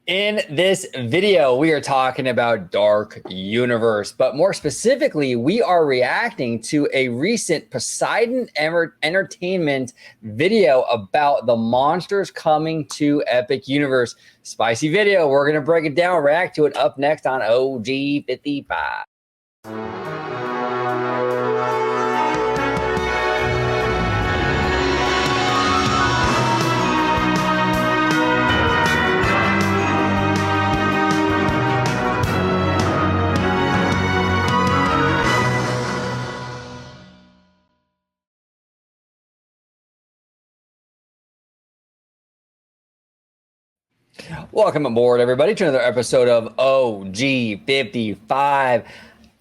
In this video, we are talking about Dark Universe, but more specifically, we are reacting to a recent Poseidon Entertainment video about the monsters coming to Epic Universe. Spicy video. We're going to break it down, react to it up next on OG55. Welcome aboard, everybody, to another episode of OG55. I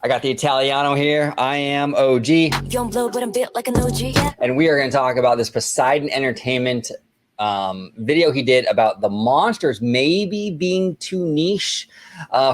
got the Italiano here. I am OG. Young blood, but I'm built like an OG. And we are going to talk about this Poseidon Entertainment video he did about the monsters maybe being too niche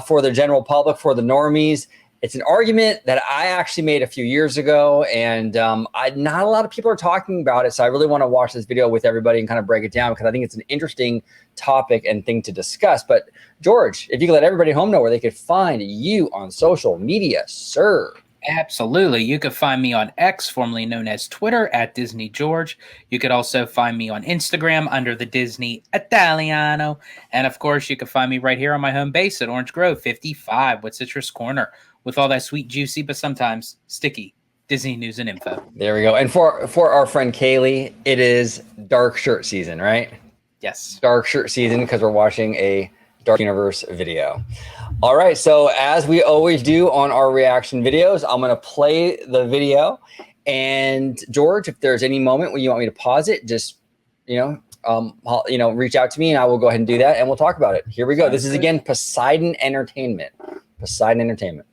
for the general public, for the normies. It's an argument that I actually made a few years ago, and not a lot of people are talking about it, so I really want to watch this video with everybody and kind of break it down because I think it's an interesting topic and thing to discuss. But George, if you could let everybody home know where they could find you on social media, sir. Absolutely. You could find me on X, formerly known as Twitter, at Disney George. You could also find me on Instagram under the Disney Italiano. And of course, you can find me right here on my home base at Orange Grove 55 with Citrus Corner, with all that sweet, juicy, but sometimes sticky Disney news and info. There we go. And for our friend Kaylee, it is dark shirt season, right? Yes. Dark shirt season because we're watching a Dark Universe video. All right, so as we always do on our reaction videos, I'm going to play the video. And George, if there's any moment when you want me to pause it, just reach out to me, and I will go ahead and do that, and we'll talk about it. Here we go. This is again Poseidon Entertainment. Poseidon Entertainment.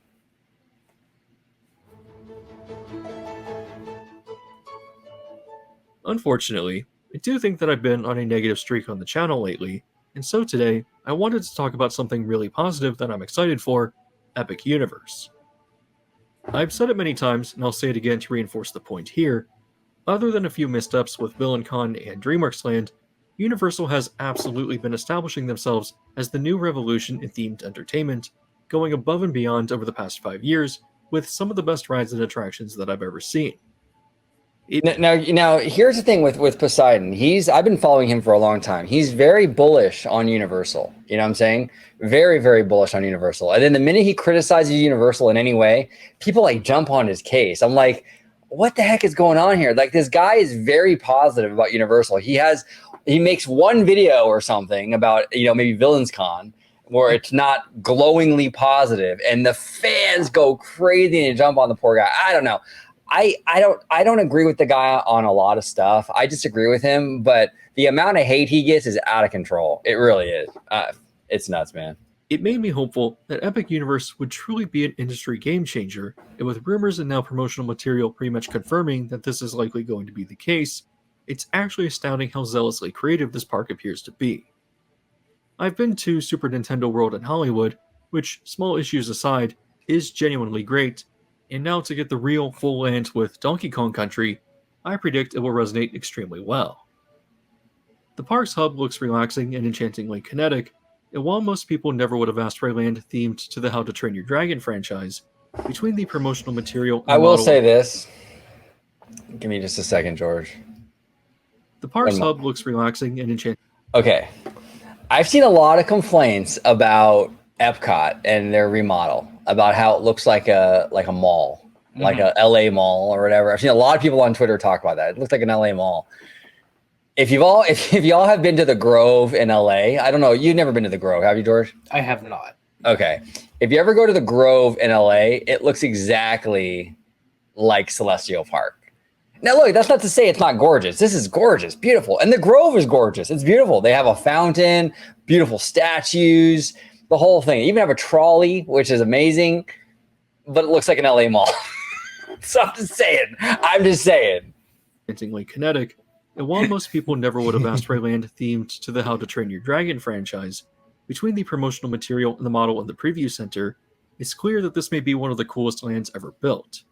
Unfortunately, I do think that I've been on a negative streak on the channel lately, and so today, I wanted to talk about something really positive that I'm excited for, Epic Universe. I've said it many times, and I'll say it again to reinforce the point here. Other than a few missteps with VillainCon and DreamWorks Land, Universal has absolutely been establishing themselves as the new revolution in themed entertainment, going above and beyond over the past 5 years with some of the best rides and attractions that I've ever seen. Now, here's the thing with Poseidon. I've been following him for a long time. He's very bullish on Universal. You know what I'm saying? Very, very bullish on Universal. And then the minute he criticizes Universal in any way, people like jump on his case. I'm like, what the heck is going on here? Like, this guy is very positive about Universal. He makes one video or something about, maybe VillainCon, where it's not glowingly positive, and the fans go crazy and jump on the poor guy. I don't know. I don't agree with the guy on a lot of stuff. I disagree with him, but the amount of hate he gets is out of control. It really is. It's nuts, man. It made me hopeful that Epic Universe would truly be an industry game changer, and with rumors and now promotional material pretty much confirming that this is likely going to be the case, it's actually astounding how zealously creative this park appears to be. I've been to Super Nintendo World in Hollywood, which, small issues aside, is genuinely great, and now to get the real full land with Donkey Kong Country, I predict it will resonate extremely well. The park's hub looks relaxing and enchantingly kinetic, and while most people never would have asked for a land themed to the How to Train Your Dragon franchise, between the promotional material and I will say this. Give me just a second, George. The park's hub looks relaxing and enchanting. Okay. I've seen a lot of complaints about Epcot and their remodel, about how it looks like a mall, like a LA mall or whatever. I've seen a lot of people on Twitter talk about that. It looks like an LA mall. If y'all have been to the Grove in LA, I don't know, you've never been to the Grove, have you, George? I have not. Okay. If you ever go to the Grove in LA, it looks exactly like Celestial Park. Now, look, that's not to say it's not gorgeous. This is gorgeous, beautiful. And the Grove is gorgeous. It's beautiful. They have a fountain, beautiful statues, the whole thing. They even have a trolley, which is amazing, but it looks like an LA mall. So I'm just saying. Enchantingly kinetic, and while most people never would have asked for a land themed to the How to Train Your Dragon franchise, between the promotional material and the model in the preview center, it's clear that this may be one of the coolest lands ever built.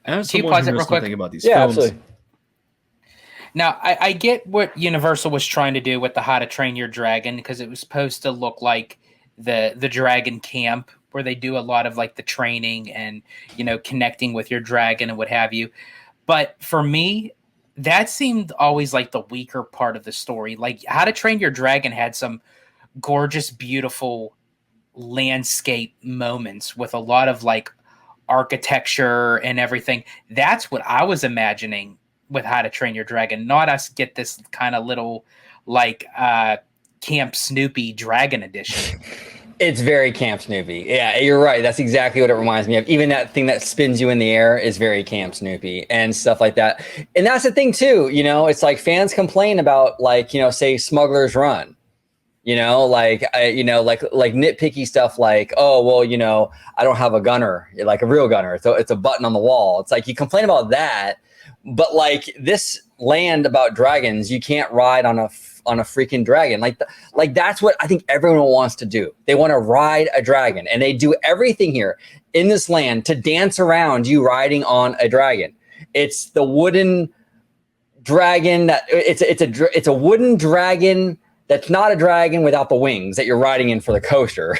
As Can you someone pause who it knows real quick? nothing about these Yeah, films, absolutely. Now, I get what Universal was trying to do with the How to Train Your Dragon, because it was supposed to look like the dragon camp where they do a lot of like the training and, you know, connecting with your dragon and what have you. But for me, that seemed always like the weaker part of the story. Like How to Train Your Dragon had some gorgeous, beautiful landscape moments with a lot of like architecture and everything. That's what I was imagining with How to Train Your Dragon, not us get this kind of little like Camp Snoopy Dragon edition. It's very Camp Snoopy. Yeah, you're right. That's exactly what it reminds me of. Even that thing that spins you in the air is very Camp Snoopy and stuff like that. And that's the thing too, you know, it's like fans complain about like, you know, say Smuggler's Run. You know, like nitpicky stuff like, oh, well, you know, I don't have a gunner, like a real gunner. So it's a button on the wall. It's like you complain about that, but like this land about dragons, you can't ride on a freaking dragon. Like that's what I think everyone wants to do. They want to ride a dragon, and they do everything here in this land to dance around you riding on a dragon. It's the wooden dragon that it's a wooden dragon. That's not a dragon without the wings that you're riding in for the coaster,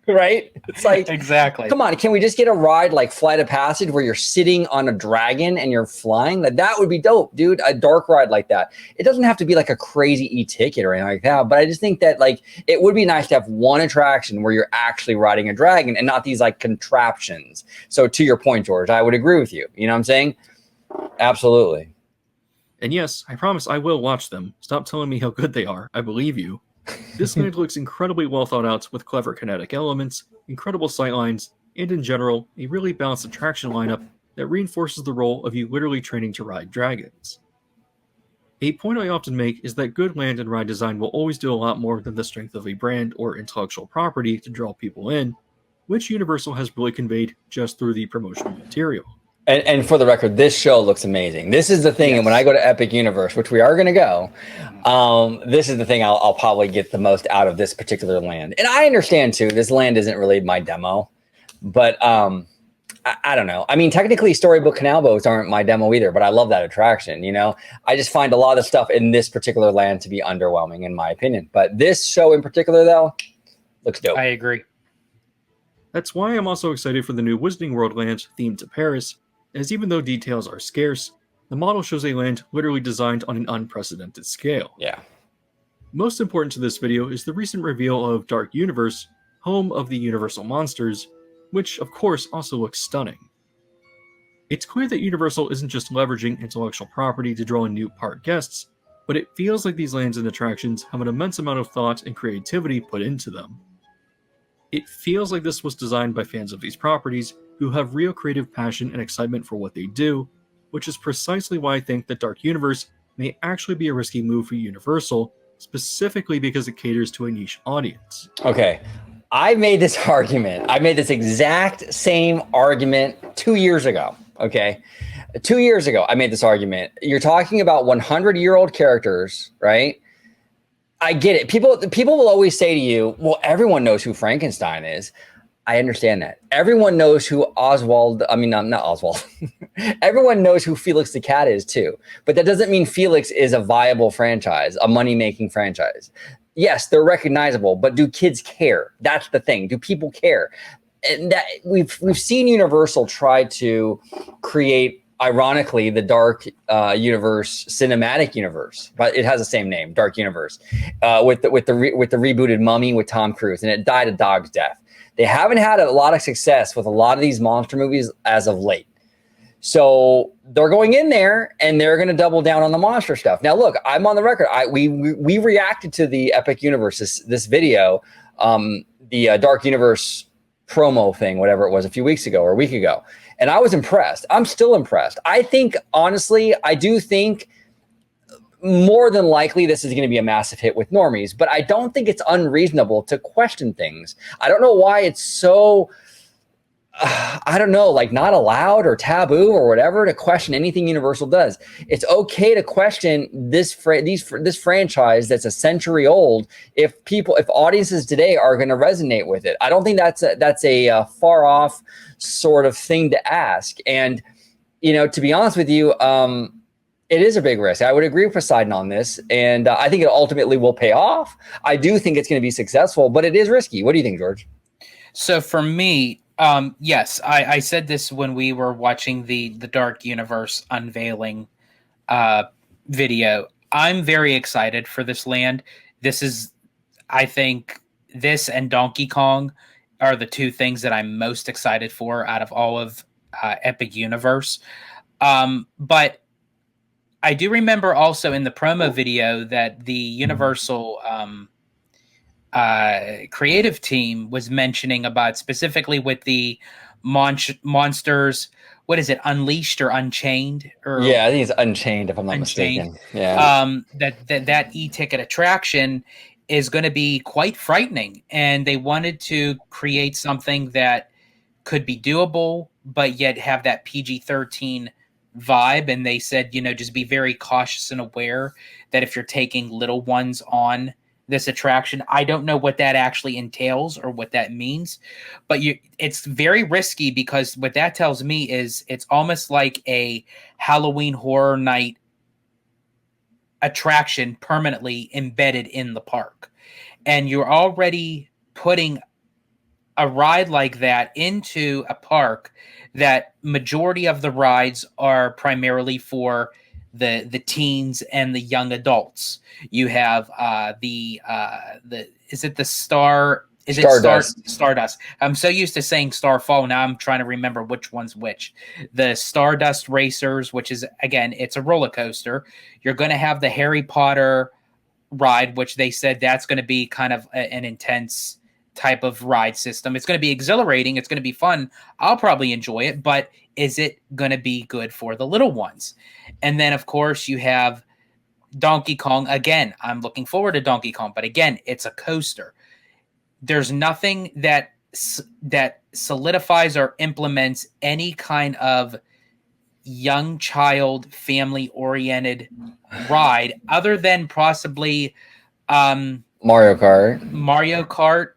right? It's like, exactly. Come on, can we just get a ride like Flight of Passage where you're sitting on a dragon and you're flying? That would be dope, dude. A dark ride like that. It doesn't have to be like a crazy e-ticket or anything like that, but I just think that like it would be nice to have one attraction where you're actually riding a dragon and not these like contraptions. So to your point, George, I would agree with you. You know what I'm saying? Absolutely. And yes, I promise I will watch them. Stop telling me how good they are. I believe you. This land looks incredibly well thought out with clever kinetic elements, incredible sightlines, and in general, a really balanced attraction lineup that reinforces the role of you literally training to ride dragons. A point I often make is that good land and ride design will always do a lot more than the strength of a brand or intellectual property to draw people in, which Universal has really conveyed just through the promotional material. And for the record, this show looks amazing. This is the thing, and when I go to Epic Universe, which we are going to go, this is the thing I'll probably get the most out of this particular land. And I understand, too, this land isn't really my demo. But I don't know. I mean, technically, Storybook Canal Boats aren't my demo either, but I love that attraction, you know? I just find a lot of stuff in this particular land to be underwhelming, in my opinion. But this show in particular, though, looks dope. I agree. That's why I'm also excited for the new Wizarding World land themed to Paris, as even though details are scarce, the model shows a land literally designed on an unprecedented scale. Yeah. Most important to this video is the recent reveal of Dark Universe, home of the Universal monsters, which of course also looks stunning. It's clear that Universal isn't just leveraging intellectual property to draw in new park guests, but it feels like these lands and attractions have an immense amount of thought and creativity put into them. It feels like this was designed by fans of these properties who have real creative passion and excitement for what they do, which is precisely why I think that Dark Universe may actually be a risky move for Universal, specifically because it caters to a niche audience. Okay, I made this argument. I made this exact same argument 2 years ago, okay? 2 years ago, I made this argument. You're talking about 100-year-old characters, right? I get it. People will always say to you, well, everyone knows who Frankenstein is. I understand that. Everyone knows who not Oswald. Everyone knows who Felix the Cat is too. But that doesn't mean Felix is a viable franchise, a money-making franchise. Yes, they're recognizable, but do kids care? That's the thing. Do people care? And that we've seen Universal try to create, ironically, the Dark Universe cinematic universe, but it has the same name, Dark Universe, with the rebooted Mummy with Tom Cruise, and it died a dog's death. They haven't had a lot of success with a lot of these monster movies as of late. So they're going in there and they're going to double down on the monster stuff. Now, look, I'm on the record. We reacted to the Epic Universe, this video, the Dark Universe promo thing, whatever it was, a few weeks ago or a week ago. And I was impressed. I'm still impressed. I think, honestly, I do think more than likely this is going to be a massive hit with normies, but I don't think it's unreasonable to question things. I don't know why it's so, I don't know, like not allowed or taboo or whatever to question anything Universal does. It's okay to question this franchise that's a century old if audiences today are going to resonate with it. I don't think that's a far off sort of thing to ask. And, you know, to be honest with you, It is a big risk. I would agree with Poseidon on this, and I think it ultimately will pay off. I do think it's going to be successful, but it is risky. What do you think, George? So for me, yes, I said this when we were watching the Dark Universe unveiling video. I'm very excited for this land. This is, I think, this and Donkey Kong are the two things that I'm most excited for out of all of Epic Universe. But I do remember also in the promo video that the Universal creative team was mentioning about specifically with the monsters. What is it, Unleashed or Unchained? Or Yeah, I think it's Unchained, if I'm not Unchained. mistaken. Yeah. That e-ticket attraction is going to be quite frightening, and they wanted to create something that could be doable, but yet have that PG-13 vibe. And they said, just be very cautious and aware that if you're taking little ones on this attraction, I don't know what that actually entails or what that means, but it's very risky, because what that tells me is it's almost like a Halloween Horror Night attraction permanently embedded in the park. And you're already putting a ride like that into a park that majority of the rides are primarily for the teens and the young adults. You have the is it the Star? Is Stardust. it Stardust? I'm so used to saying Starfall, now I'm trying to remember which one's which. The Stardust Racers, which is, again, it's a roller coaster. You're going to have the Harry Potter ride, which they said that's going to be kind of an intense type of ride system. It's going to be exhilarating. It's going to be fun. I'll probably enjoy it, but is it going to be good for the little ones? And then, of course, you have Donkey Kong. Again, I'm looking forward to Donkey Kong, but again, it's a coaster. There's nothing that solidifies or implements any kind of young child family oriented ride other than possibly Mario Kart.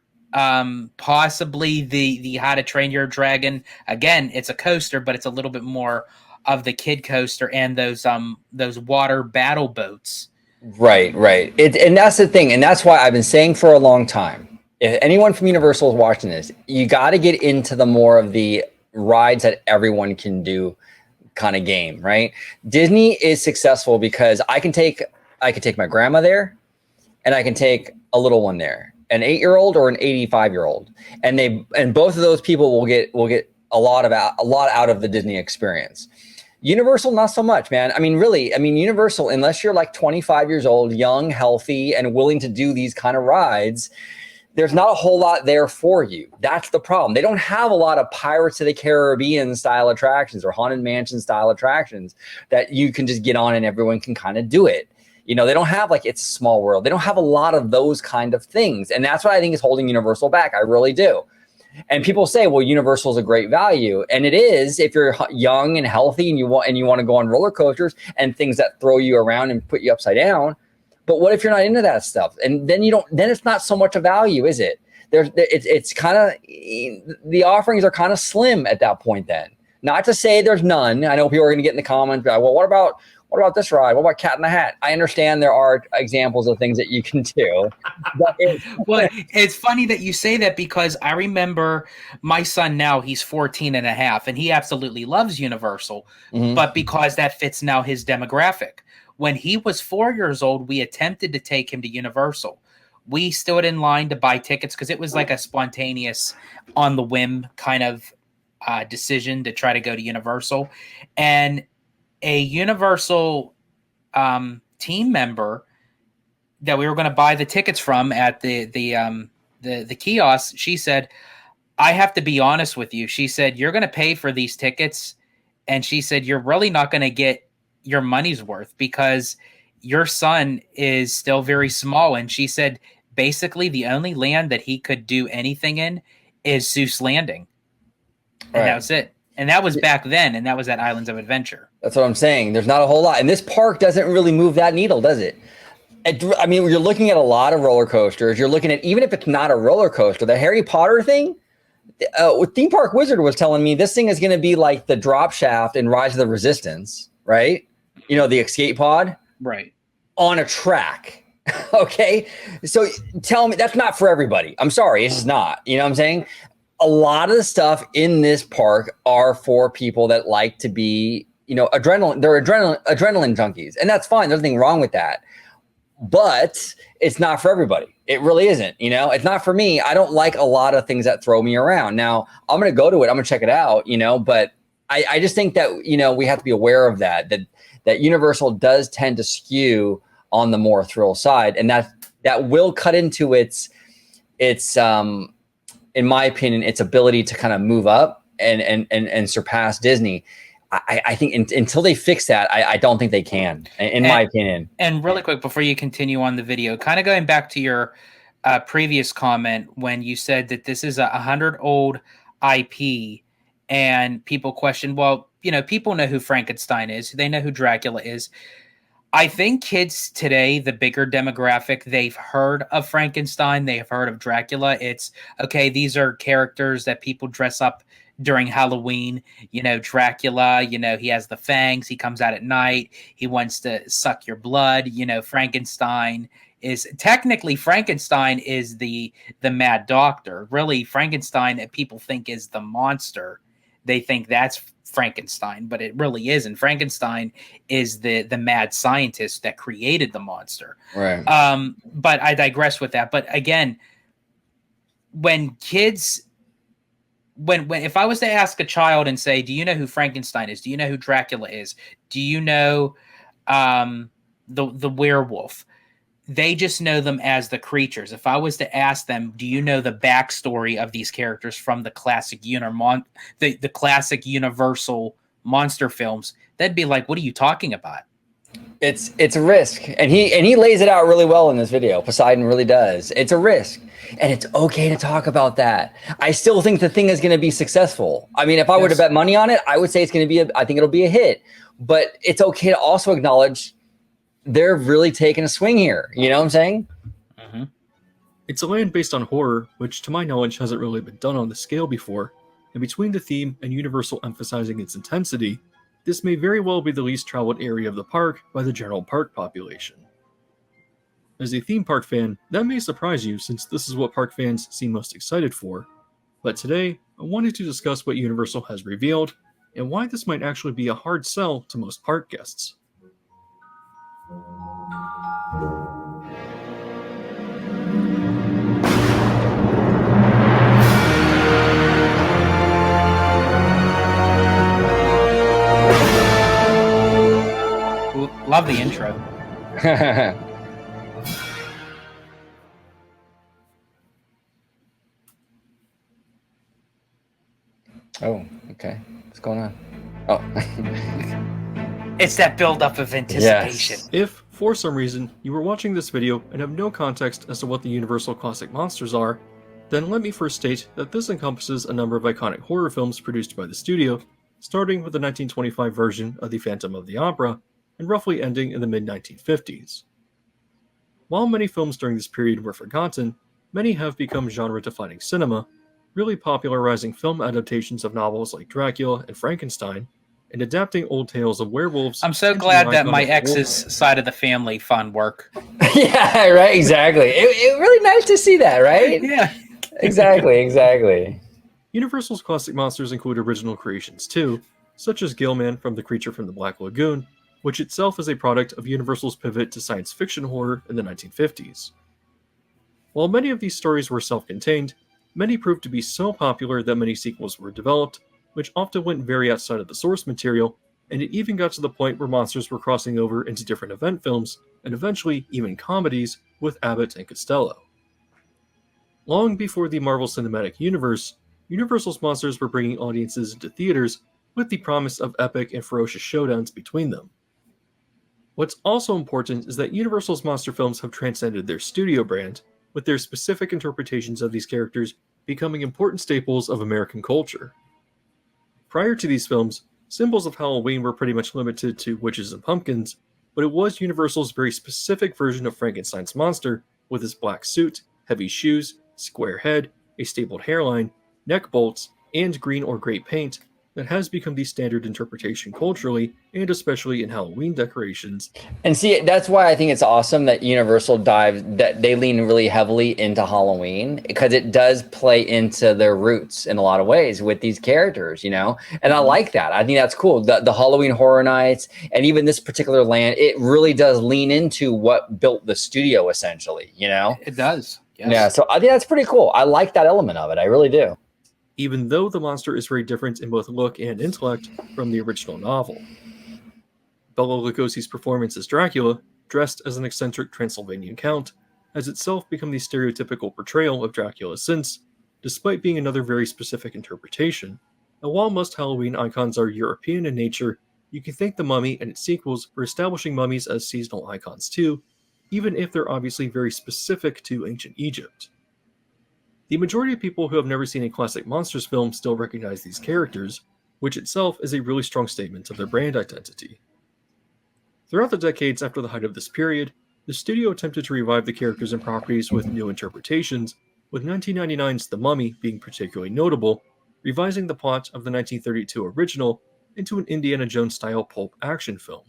Possibly the How to Train Your Dragon. Again, it's a coaster, but it's a little bit more of the kid coaster and those water battle boats. Right. And that's the thing, and that's why I've been saying for a long time, if anyone from Universal is watching this, you got to get into the more of the rides that everyone can do kind of game, right? Disney is successful because I can take my grandma there, and I can take a little one there, an 8-year-old or an 85-year-old, and both of those people will get a lot out of the Disney experience. Universal, not so much, man. I mean, really, Universal, unless you're like 25 years old, young, healthy, and willing to do these kind of rides, there's not a whole lot there for you. That's the problem. They don't have a lot of Pirates of the Caribbean style attractions or Haunted Mansion style attractions that you can just get on and everyone can kind of do it. They don't have like It's a Small World. They don't have a lot of those kind of things. And that's what I think is holding Universal back. I really do. And people say, well, Universal is a great value. And it is if you're young and healthy and you want to go on roller coasters and things that throw you around and put you upside down. But what if you're not into that stuff? And then then it's not so much a value, is it? It's kind of, the offerings are kind of slim at that point then. Not to say there's none. I know people are going to get in the comments, well, what about this ride? What about Cat in the Hat? I understand there are examples of things that you can do. But well, it's funny that you say that, because I remember my son now, he's 14 and a half, and he absolutely loves Universal, but because that fits now his demographic. When he was 4 years old, we attempted to take him to Universal. We stood in line to buy tickets because it was like a spontaneous, on the whim kind of decision to try to go to Universal. And a Universal team member that we were going to buy the tickets from at the kiosk, she said, I have to be honest with you. She said, you're going to pay for these tickets. And she said, you're really not going to get your money's worth because your son is still very small. And she said, basically the only land that he could do anything in is Zeus Landing. And that was it. And that was back then. And that was at Islands of Adventure. That's what I'm saying. There's not a whole lot. And this park doesn't really move that needle, does it? I mean, you're looking at a lot of roller coasters. You're looking at, even if it's not a roller coaster, the Harry Potter thing, Theme Park Wizard was telling me this thing is going to be like the drop shaft in Rise of the Resistance, right? the escape pod Right. on a track. Okay. So tell me that's not for everybody. I'm sorry. It's just not. You know what I'm saying? A lot of the stuff in this park are for people that like to be, adrenaline. They're adrenaline junkies, and that's fine. There's nothing wrong with that. But it's not for everybody. It really isn't. It's not for me. I don't like a lot of things that throw me around. Now I'm going to go to it. I'm going to check it out. But I just think that we have to be aware of that Universal does tend to skew on the more thrill side, and that will cut into its in my opinion, its ability to kind of move up and surpass Disney. I think until they fix that, I don't think they can, in my opinion. And really quick, before you continue on the video, kind of going back to your previous comment when you said that this is a 100-old IP, and people question, well, people know who Frankenstein is. They know who Dracula is. I think kids today, the bigger demographic, they've heard of Frankenstein, they have heard of Dracula. It's, okay, these are characters that people dress up during Halloween. Dracula, he has the fangs, he comes out at night, he wants to suck your blood. Frankenstein is the mad doctor. Really, Frankenstein that people think is the monster. They think that's Frankenstein, but it really isn't. Frankenstein is the mad scientist that created the monster. Right. But I digress with that. But again, when kids, if I was to ask a child and say, do you know who Frankenstein is? Do you know who Dracula is? Do you know the werewolf? They just know them as the creatures. If I was to ask them, do you know the backstory of these characters from the classic the classic Universal monster films, they'd be like, what are you talking about? It's a risk. And he lays it out really well in this video. Poseidon really does. It's a risk. And it's okay to talk about that. I still think the thing is going to be successful. I mean, if I were to bet money on it, I would say it's going to be I think it'll be a hit. But it's okay to also acknowledge they're really taking a swing here. You know what I'm saying? Mm-hmm. It's a land based on horror, which to my knowledge hasn't really been done on this scale before, and between the theme and Universal emphasizing its intensity, this may very well be the least traveled area of the park by the general park population. As a theme park fan, that may surprise you since this is what park fans seem most excited for, but today I wanted to discuss what Universal has revealed and why this might actually be a hard sell to most park guests. Love the intro. Oh, okay. What's going on? Oh. It's that buildup of anticipation. Yes. If, for some reason, you were watching this video and have no context as to what the Universal Classic Monsters are, then let me first state that this encompasses a number of iconic horror films produced by the studio, starting with the 1925 version of The Phantom of the Opera, and roughly ending in the mid-1950s. While many films during this period were forgotten, many have become genre-defining cinema, really popularizing film adaptations of novels like Dracula and Frankenstein, and adapting old tales of werewolves. I'm so glad that my ex's side of the family found work. Yeah, right, exactly. It really nice to see that, right? Yeah. Exactly. Universal's classic monsters include original creations too, such as Gillman from The Creature from the Black Lagoon, which itself is a product of Universal's pivot to science fiction horror in the 1950s. While many of these stories were self-contained, many proved to be so popular that many sequels were developed, which often went very outside of the source material, and it even got to the point where monsters were crossing over into different event films, and eventually even comedies, with Abbott and Costello. Long before the Marvel Cinematic Universe, Universal's monsters were bringing audiences into theaters with the promise of epic and ferocious showdowns between them. What's also important is that Universal's monster films have transcended their studio brand, with their specific interpretations of these characters becoming important staples of American culture. Prior to these films, symbols of Halloween were pretty much limited to witches and pumpkins, but it was Universal's very specific version of Frankenstein's monster, with his black suit, heavy shoes, square head, a stapled hairline, neck bolts, and green or gray paint, that has become the standard interpretation culturally, and especially in Halloween decorations. And see, that's why I think it's awesome that Universal that they lean really heavily into Halloween, because it does play into their roots in a lot of ways with these characters, And I like that. I think that's cool. The Halloween Horror Nights and even this particular land, it really does lean into what built the studio essentially, It does. Yes. Yeah, so I think that's pretty cool. I like that element of it. I really do. Even though the monster is very different in both look and intellect from the original novel. Bela Lugosi's performance as Dracula, dressed as an eccentric Transylvanian count, has itself become the stereotypical portrayal of Dracula since, despite being another very specific interpretation, and while most Halloween icons are European in nature, you can thank The Mummy and its sequels for establishing mummies as seasonal icons too, even if they're obviously very specific to ancient Egypt. The majority of people who have never seen a classic monsters film still recognize these characters, which itself is a really strong statement of their brand identity. Throughout the decades after the height of this period, the studio attempted to revive the characters and properties with new interpretations, with 1999's The Mummy being particularly notable, revising the plot of the 1932 original into an Indiana Jones-style pulp action film.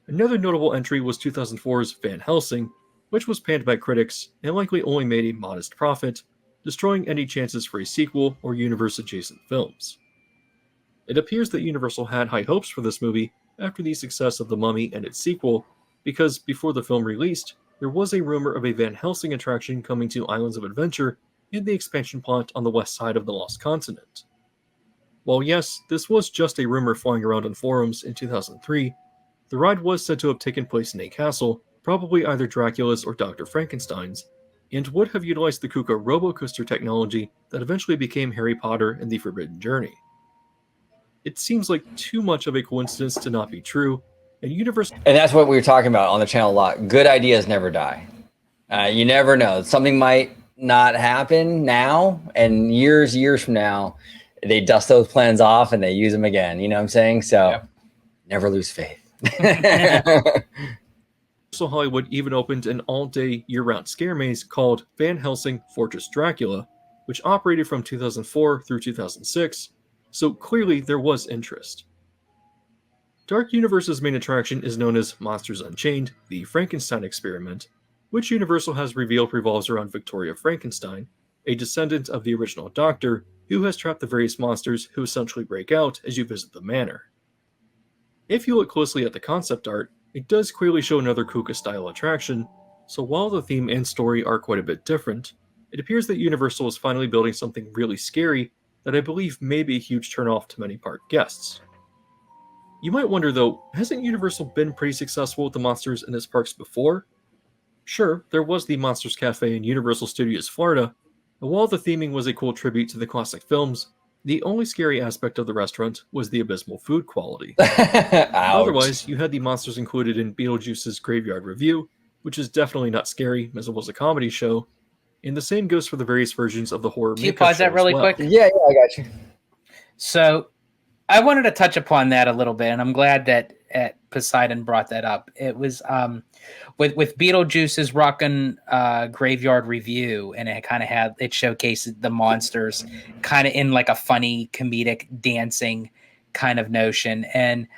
Another notable entry was 2004's Van Helsing, which was panned by critics and likely only made a modest profit, destroying any chances for a sequel or universe-adjacent films. It appears that Universal had high hopes for this movie after the success of The Mummy and its sequel, because before the film released, there was a rumor of a Van Helsing attraction coming to Islands of Adventure in the expansion plot on the west side of the Lost Continent. While yes, this was just a rumor flying around on forums in 2003, the ride was said to have taken place in a castle, probably either Dracula's or Dr. Frankenstein's, and would have utilized the Kuka robocoaster technology that eventually became Harry Potter and the Forbidden Journey. It seems like too much of a coincidence to not be true, and Universal... And that's what we were talking about on the channel a lot. Good ideas never die. You never know. Something might not happen now, and years from now, they dust those plans off and they use them again. You know what I'm saying? So Never lose faith. So Hollywood even opened an all-day, year-round scare maze called Van Helsing Fortress Dracula, which operated from 2004 through 2006, so clearly there was interest. Dark Universe's main attraction is known as Monsters Unchained, the Frankenstein experiment, which Universal has revealed revolves around Victoria Frankenstein, a descendant of the original Doctor, who has trapped the various monsters who essentially break out as you visit the manor. If you look closely at the concept art, it does clearly show another Kuka-style attraction, so while the theme and story are quite a bit different, it appears that Universal is finally building something really scary that I believe may be a huge turnoff to many park guests. You might wonder though, hasn't Universal been pretty successful with the monsters in its parks before? Sure, there was the Monsters Cafe in Universal Studios Florida, and while the theming was a cool tribute to the classic films, the only scary aspect of the restaurant was the abysmal food quality. Otherwise, you had the monsters included in Beetlejuice's Graveyard Review, which is definitely not scary as it was a comedy show, and the same goes for the various versions of the horror Can you pause that really quick? Yeah, I got you. So I wanted to touch upon that a little bit, and I'm glad that Poseidon brought that up. It was with Beetlejuice's Rockin' Graveyard Review, and it kind of it showcased the monsters kind of in like a funny comedic dancing kind of notion. And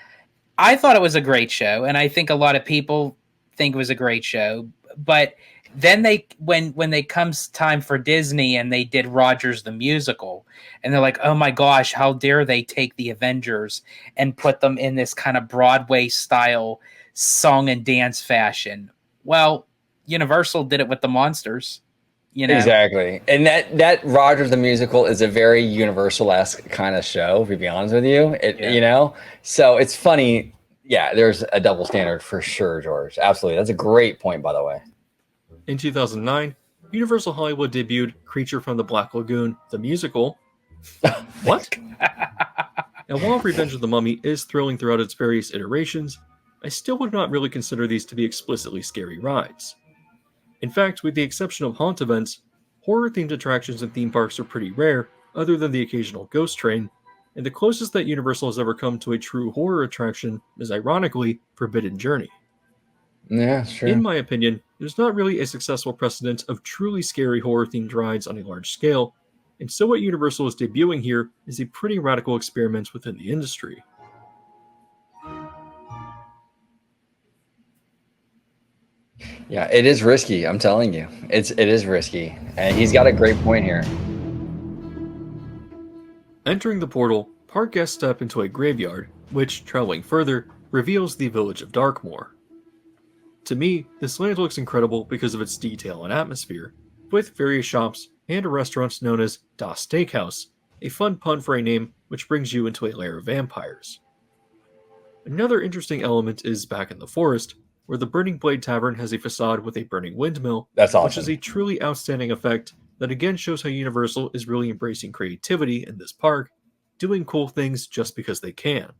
I thought it was a great show, and I think a lot of people think it was a great show. But then when they comes time for Disney and they did Rogers the Musical, and they're like, oh my gosh, how dare they take the Avengers and put them in this kind of Broadway style song and dance fashion. Well, Universal did it with the monsters, Exactly. And that Rogers the Musical is a very Universal-esque kind of show, to be honest with you. So it's funny. Yeah, there's a double standard for sure, George. Absolutely. That's a great point, by the way. In 2009, Universal Hollywood debuted Creature from the Black Lagoon, the musical. What? And while Revenge of the Mummy is thrilling throughout its various iterations, I still would not really consider these to be explicitly scary rides. In fact, with the exception of haunt events, horror-themed attractions in theme parks are pretty rare, other than the occasional ghost train, and the closest that Universal has ever come to a true horror attraction is ironically Forbidden Journey. Yeah, sure. In my opinion, there's not really a successful precedent of truly scary horror-themed rides on a large scale, And so what Universal is debuting here is a pretty radical experiment within the industry. Yeah, it is risky. I'm telling you, it is risky, and he's got a great point here. Entering the portal, park guests step into a graveyard, which, traveling further, reveals the village of Darkmoor. To me, this land looks incredible because of its detail and atmosphere, with various shops and a restaurant known as Das Steakhouse, a fun pun for a name which brings you into a lair of vampires. Another interesting element is back in the forest, where the Burning Blade Tavern has a facade with a burning windmill, That's awesome. which is a truly outstanding effect that again shows how Universal is really embracing creativity in this park, doing cool things just because they can.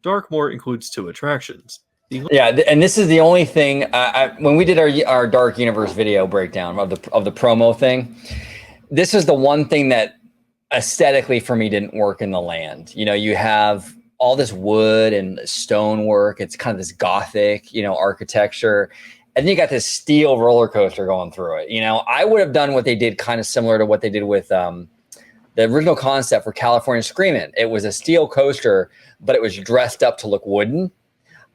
Darkmoor includes 2 attractions. Yeah, and this is the only thing. When we did our Dark Universe video breakdown of the promo thing, this is the one thing that aesthetically for me didn't work in the land. You know, you have all this wood and stonework. It's kind of this gothic, architecture. And then you got this steel roller coaster going through it. I would have done what they did kind of similar to what they did with the original concept for California Screamin'. It was a steel coaster, but it was dressed up to look wooden.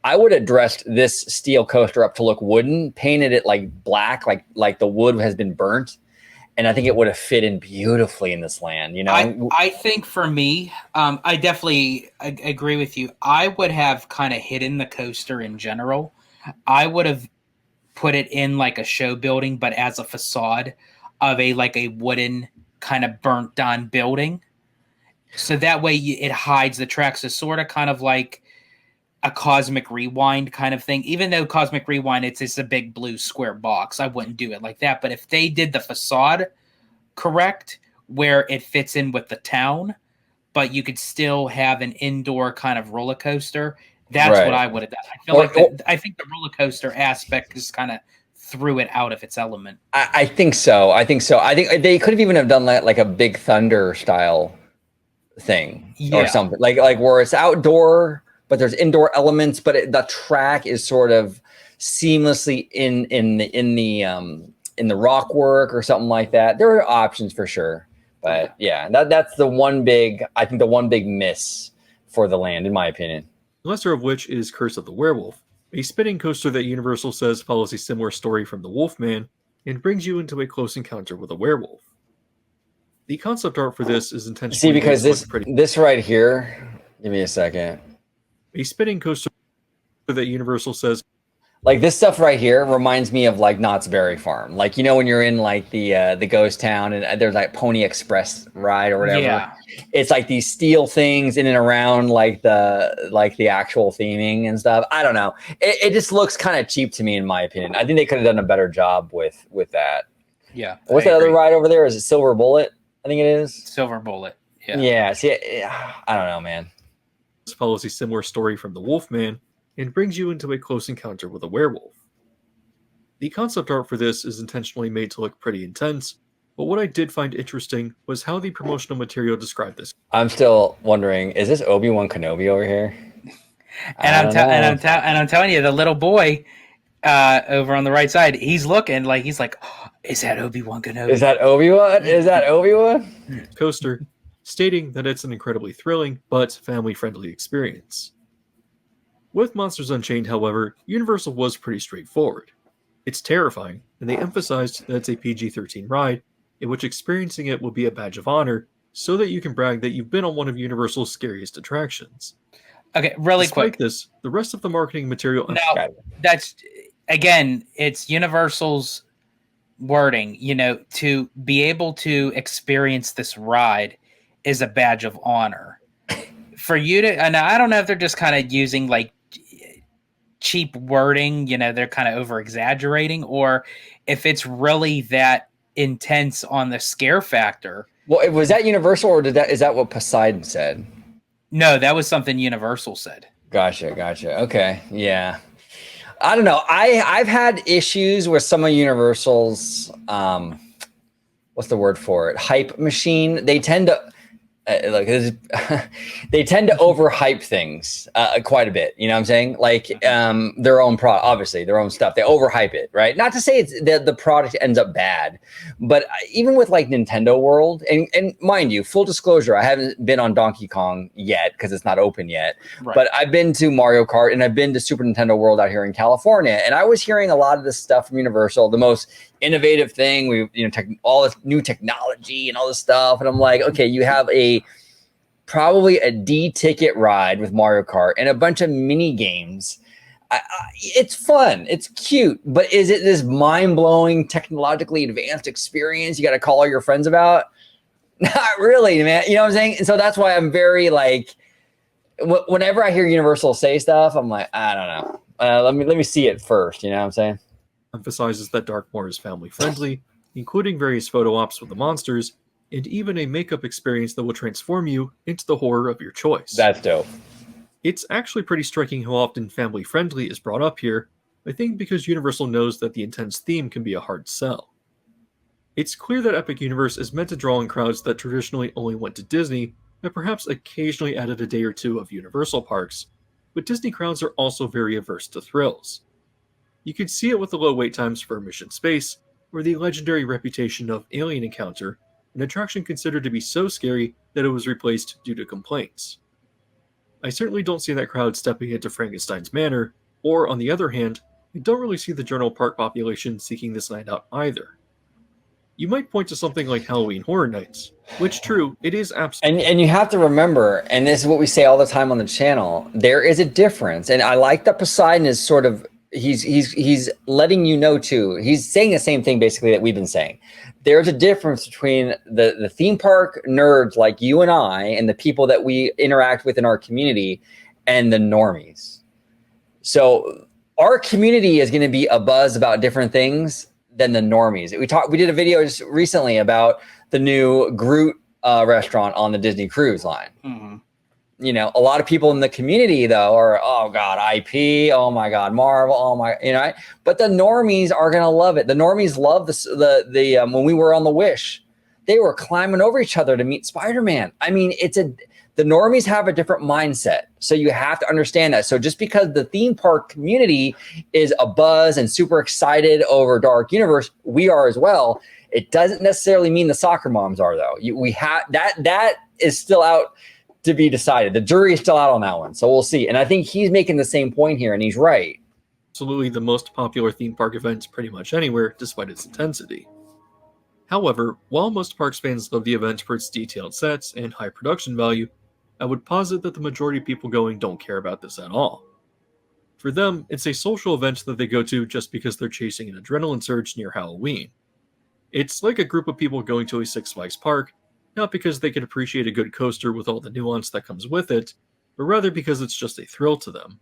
I would have dressed this steel coaster up to look wooden, painted it like black, like the wood has been burnt. And I think it would have fit in beautifully in this land, I think for me, I definitely agree with you. I would have kind of hidden the coaster in general. I would have put it in like a show building, but as a facade of a wooden kind of burnt down building. So that way it hides the tracks. It's sort of kind of like a Cosmic Rewind kind of thing. Even though Cosmic Rewind, it's a big blue square box. I wouldn't do it like that. But if they did the facade correct, where it fits in with the town, but you could still have an indoor kind of roller coaster, that's what I would have done. I think the roller coaster aspect just kind of threw it out of its element. I think so. I think they could have even have done like a Big Thunder style thing or something like where it's outdoor, but there's indoor elements, but the track is sort of seamlessly in the rock work or something like that. There are options for sure, but that's the one big miss for the land, in my opinion. The lesser of which is Curse of the Werewolf, a spinning coaster that Universal says follows a similar story from the Wolfman and brings you into a close encounter with a werewolf. The concept art for this is intentionally because this right here. Give me a second. A spinning coaster that Universal says, like this stuff right here reminds me of like Knott's Berry Farm. Like, when you're in like the ghost town and there's like Pony Express ride or whatever. Yeah. It's like these steel things in and around like the actual theming and stuff. I don't know. It just looks kind of cheap to me, in my opinion. I think they could have done a better job with that. Yeah. What's that other ride over there? Is it Silver Bullet? I think it is. Silver Bullet. Yeah. Yeah. See, I don't know, man. This follows a similar story from the Wolfman and brings you into a close encounter with a werewolf. The concept art for this is intentionally made to look pretty intense, but what I did find interesting was how the promotional material described this. I'm still wondering, is this Obi-Wan Kenobi over here? And I'm telling you, the little boy over on the right side, he's like, oh, is that Obi-Wan Kenobi? Is that Obi-Wan? Is that Obi-Wan? Coaster, stating that it's an incredibly thrilling but family-friendly experience. With Monsters Unchained, however, Universal was pretty straightforward. It's terrifying, and they emphasized that it's a PG-13 ride, in which experiencing it will be a badge of honor, so that you can brag that you've been on one of Universal's scariest attractions. Okay, really Despite quick. This, the rest of the marketing material... Now, that's, again, it's Universal's wording, to be able to experience this ride is a badge of honor. For you to, and I don't know if they're just kind of using like cheap wording, they're kind of over exaggerating, or if it's really that intense on the scare factor. Well, was that Universal, or is that what Poseidon said? No, that was something Universal said. Gotcha. Okay. Yeah. I don't know. I've had issues with some of Universal's, what's the word for it? Hype machine. They tend to, Look, they tend to overhype things quite a bit. You know what I'm saying? Like their own product, obviously their own stuff. They overhype it, right? Not to say it's the product ends up bad, but even with like Nintendo World, and mind you, full disclosure, I haven't been on Donkey Kong yet because it's not open yet. Right. But I've been to Mario Kart and I've been to Super Nintendo World out here in California, and I was hearing a lot of this stuff from Universal, the most innovative thing. All this new technology and all this stuff, and I'm like, okay, you have probably a D ticket ride with Mario Kart and a bunch of mini games. It's fun, it's cute, but is it this mind-blowing, technologically advanced experience you got to call all your friends about? Not really, man. You know what I'm saying? And so that's why I'm very like, whenever I hear Universal say stuff, I'm like, I don't know. Let me see it first. You know what I'm saying? Emphasizes that Darkmoor is family friendly, including various photo ops with the monsters, and even a makeup experience that will transform you into the horror of your choice. That's dope. It's actually pretty striking how often family friendly is brought up here, I think because Universal knows that the intense theme can be a hard sell. It's clear that Epic Universe is meant to draw in crowds that traditionally only went to Disney, and perhaps occasionally added a day or two of Universal parks, but Disney crowds are also very averse to thrills. You could see it with the low wait times for Mission Space, or the legendary reputation of Alien Encounter, an attraction considered to be so scary that it was replaced due to complaints. I certainly don't see that crowd stepping into Frankenstein's Manor, or on the other hand, I don't really see the general park population seeking this land out either. You might point to something like Halloween Horror Nights, which true, it is absolutely. And you have to remember, and this is what we say all the time on the channel, there is a difference. And I like that Poseidon is sort of, he's letting you know too, he's saying the same thing basically that we've been saying. There's a difference between the theme park nerds like you and I and the people that we interact with in our community and the normies. So our community is going to be a buzz about different things than the normies. We did a video just recently about the new Groot restaurant on the Disney Cruise Line. Mm-hmm. You know, a lot of people in the community though are, oh God, IP, oh my God, Marvel, oh my, you know, but the normies are gonna love it. The normies love the when we were on the Wish, they were climbing over each other to meet Spider-Man. I mean, the normies have a different mindset. So you have to understand that. So just because the theme park community is a buzz and super excited over Dark Universe, we are as well. It doesn't necessarily mean the soccer moms are though. We have that is still out to be decided. The jury is still out on that one. So we'll see. And I think he's making the same point here and he's right. Absolutely the most popular theme park event pretty much anywhere, despite its intensity. However, while most parks fans love the event for its detailed sets and high production value, I would posit that the majority of people going don't care about this at all. For them, it's a social event that they go to just because they're chasing an adrenaline surge near Halloween. It's like a group of people going to a Six Flags park, not because they can appreciate a good coaster with all the nuance that comes with it, but rather because it's just a thrill to them.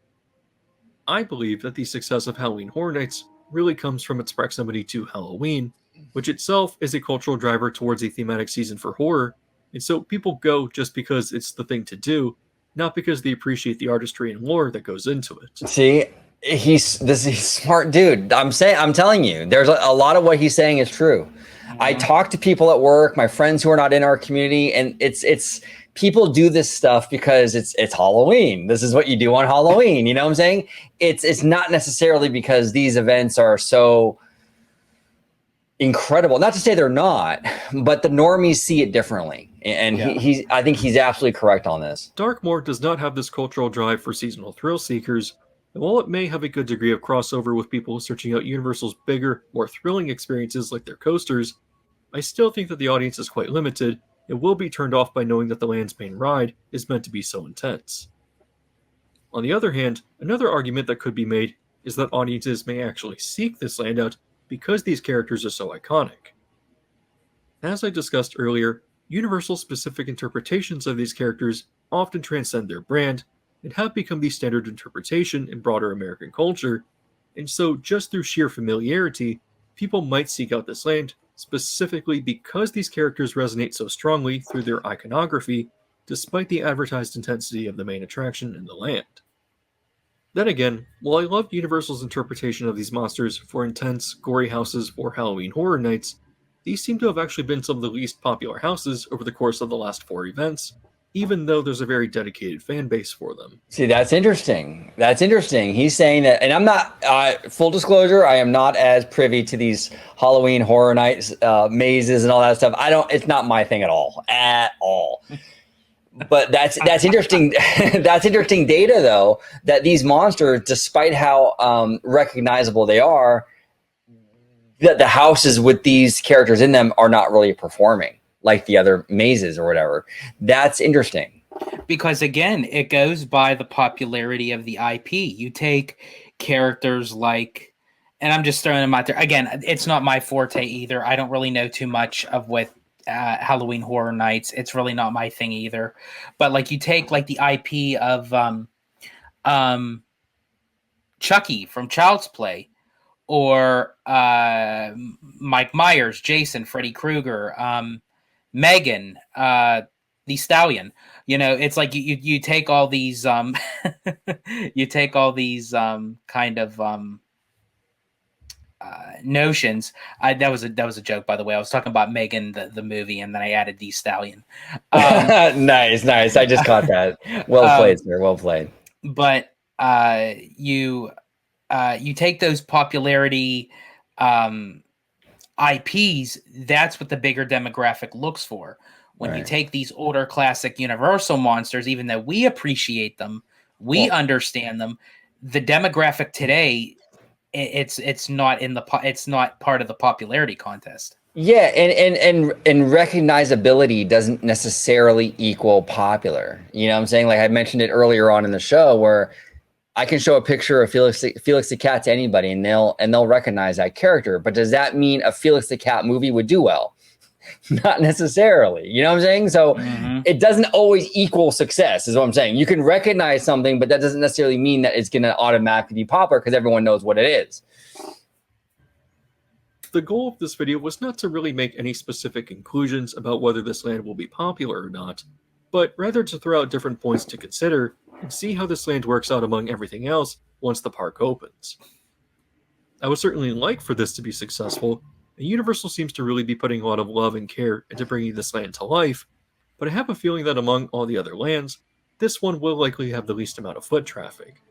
I believe that the success of Halloween Horror Nights really comes from its proximity to Halloween, which itself is a cultural driver towards a thematic season for horror, and so people go just because it's the thing to do, not because they appreciate the artistry and lore that goes into it. See, he's a smart dude. I'm telling you, there's a lot of what he's saying is true. I talk to people at work, my friends who are not in our community, and it's people do this stuff because it's Halloween. This is what you do on Halloween. You know what I'm saying? It's not necessarily because these events are so incredible. Not to say they're not, but the normies see it differently. And I think he's absolutely correct on this. Darkmoor does not have this cultural drive for seasonal thrill seekers, and while it may have a good degree of crossover with people searching out Universal's bigger, more thrilling experiences like their coasters, I still think that the audience is quite limited and will be turned off by knowing that the land's main ride is meant to be so intense. On the other hand, another argument that could be made is that audiences may actually seek this land out because these characters are so iconic. As I discussed earlier, Universal's specific interpretations of these characters often transcend their brand and have become the standard interpretation in broader American culture, and so just through sheer familiarity, people might seek out this land specifically because these characters resonate so strongly through their iconography, despite the advertised intensity of the main attraction in the land. Then again, while I love Universal's interpretation of these monsters for intense, gory houses or Halloween Horror Nights, these seem to have actually been some of the least popular houses over the course of the last 4 events, even though there's a very dedicated fan base for them. See, that's interesting. That's interesting. He's saying that, and I'm not, full disclosure, I am not as privy to these Halloween Horror Nights mazes and all that stuff. It's not my thing at all. But that's interesting. That's interesting data, though, that these monsters, despite how recognizable they are, that the houses with these characters in them are not really performing like the other mazes or whatever. That's interesting. Because again, it goes by the popularity of the IP. You take characters like, and I'm just throwing them out there. Again, it's not my forte either. I don't really know too much of what Halloween Horror Nights. It's really not my thing either. But like you take like the IP of Chucky from Child's Play, or Mike Myers, Jason, Freddy Krueger, Megan, the Stallion. You know, it's like you take all these you take all these kind of notions. That was a joke, by the way. I was talking about Megan the movie, and then I added the Stallion. Nice. I just caught that. Well played, sir. Well played. But you take those popularity IPs. That's what the bigger demographic looks for. When you take these older classic Universal monsters, even though we appreciate them, we understand them, the demographic today, it's not part of the popularity contest. Yeah, and recognizability doesn't necessarily equal popular. You know what I'm saying? Like I mentioned it earlier on in the show, where I can show a picture of Felix the Cat to anybody, and they'll recognize that character. But does that mean a Felix the Cat movie would do well? Not necessarily. You know what I'm saying? So it doesn't always equal success, is what I'm saying. You can recognize something, but that doesn't necessarily mean that it's going to automatically be popular because everyone knows what it is. The goal of this video was not to really make any specific conclusions about whether this land will be popular or not, but rather to throw out different points to consider and see how this land works out among everything else once the park opens. I would certainly like for this to be successful, and Universal seems to really be putting a lot of love and care into bringing this land to life, but I have a feeling that among all the other lands, this one will likely have the least amount of foot traffic.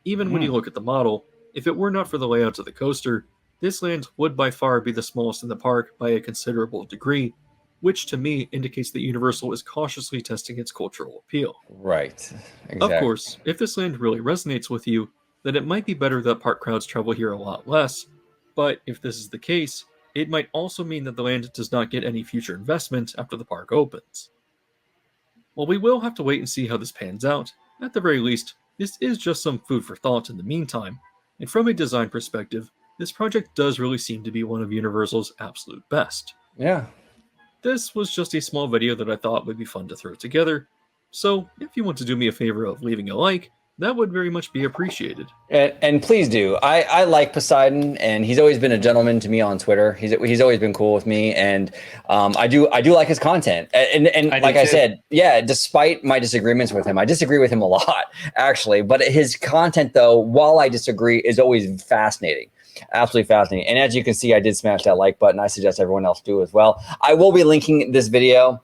Even when you look at the model, if it were not for the layouts of the coaster, this land would by far be the smallest in the park by a considerable degree, which to me indicates that Universal is cautiously testing its cultural appeal. Right. Exactly. Of course, if this land really resonates with you, then it might be better that park crowds travel here a lot less, but if this is the case, it might also mean that the land does not get any future investment after the park opens. While we will have to wait and see how this pans out, at the very least, this is just some food for thought in the meantime, and from a design perspective, this project does really seem to be one of Universal's absolute best. Yeah. This was just a small video that I thought would be fun to throw together, so if you want to do me a favor of leaving a like, that would very much be appreciated. And please do. I like Poseidon, and he's always been a gentleman to me on Twitter. He's always been cool with me, and I do like his content. And like I said, yeah, despite my disagreements with him, I disagree with him a lot, actually. But his content, though, while I disagree, is always fascinating. Absolutely fascinating. And as you can see, I did smash that like button. I suggest everyone else do as well. I will be linking this video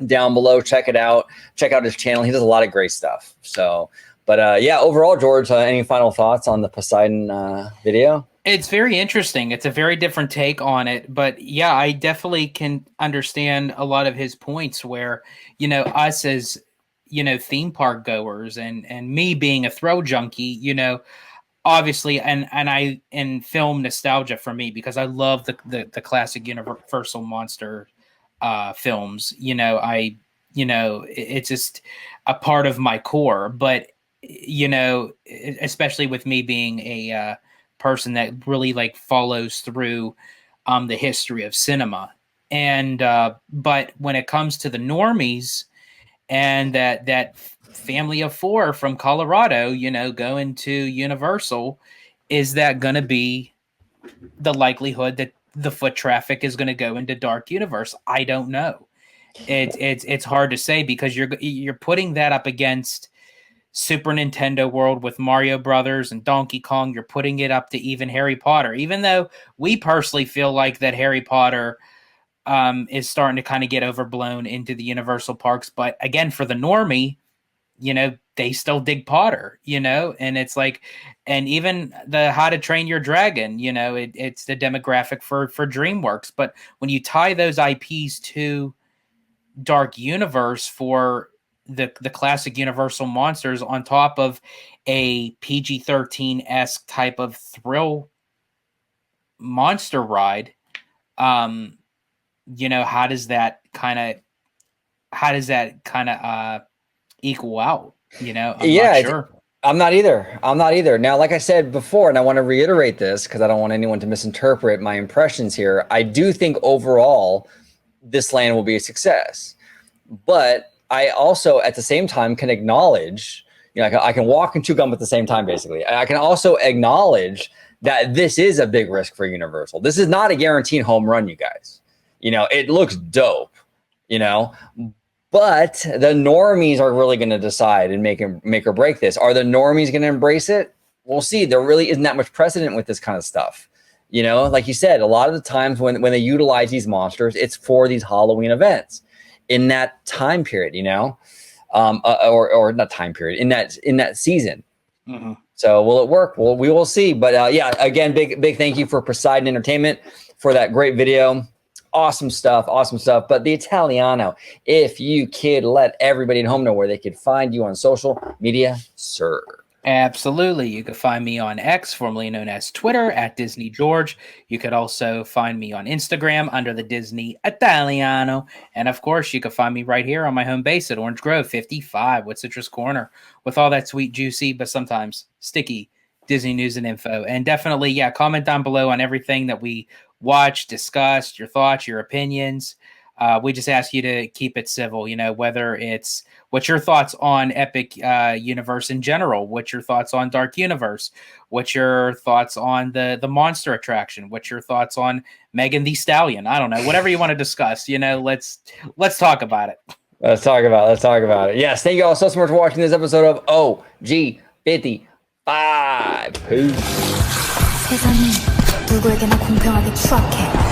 down below. Check it out. Check out his channel. He does a lot of great stuff. So, but yeah, overall, George, any final thoughts on the Poseidon video? It's very interesting. It's a very different take on it. But yeah, I definitely can understand a lot of his points where, you know, us as, you know, theme park goers and me being a thrill junkie, you know, obviously, and film nostalgia for me, because I love the classic Universal monster films. You know, it's just a part of my core. But you know, especially with me being a person that really like follows through the history of cinema, and but when it comes to the normies and that family of four from Colorado, you know, going to Universal, is that going to be the likelihood that the foot traffic is going to go into Dark Universe? I don't know. It's hard to say, because you're putting that up against Super Nintendo world with Mario Brothers and Donkey Kong. You're putting it up to even Harry Potter, even though we personally feel like that Harry Potter is starting to kind of get overblown into the Universal parks. But again, for the normie, they still dig Potter, and it's like, and even the How to Train Your Dragon, it's the demographic for DreamWorks. But when you tie those IPs to Dark Universe for the classic Universal monsters on top of a PG-13-esque type of thrill monster ride, how does that kind of equal out? I'm not sure. I'm not either. Now, like I said before, and I want to reiterate this because I don't want anyone to misinterpret my impressions here. I do think overall this land will be a success, but I also at the same time can acknowledge, I can walk and chew gum at the same time. Basically, I can also acknowledge that this is a big risk for Universal. This is not a guaranteed home run, you guys. It looks dope, but the normies are really going to decide and make or break this. Are the normies going to embrace it? We'll see. There really isn't that much precedent with this kind of stuff. Like you said, a lot of the times when they utilize these monsters, it's for these Halloween events in that time period, or not time period, in that season. Mm-hmm. So will it work? Well, we will see. But yeah, again, big thank you for Poseidon Entertainment for that great video. Awesome stuff. But the Italiano, if you could let everybody at home know where they could find you on social media, sir. Absolutely. You can find me on X, formerly known as Twitter, at Disney George. You could also find me on Instagram under the Disney Italiano. And of course, you can find me right here on my home base at Orange Grove 55 with Citrus Corner, with all that sweet, juicy, but sometimes sticky Disney news and info. And definitely, comment down below on everything that we watched, discussed, your thoughts, your opinions. We just ask you to keep it civil, whether it's what's your thoughts on Epic Universe in general, what's your thoughts on Dark Universe, what's your thoughts on the monster attraction, what's your thoughts on Megan Thee Stallion, I don't know, whatever you want to discuss, let's talk about it. Let's talk about it. Yes, thank you all so much for watching this episode of OG 55. Peace. 세상이 누구에게나 공평하게 추악해.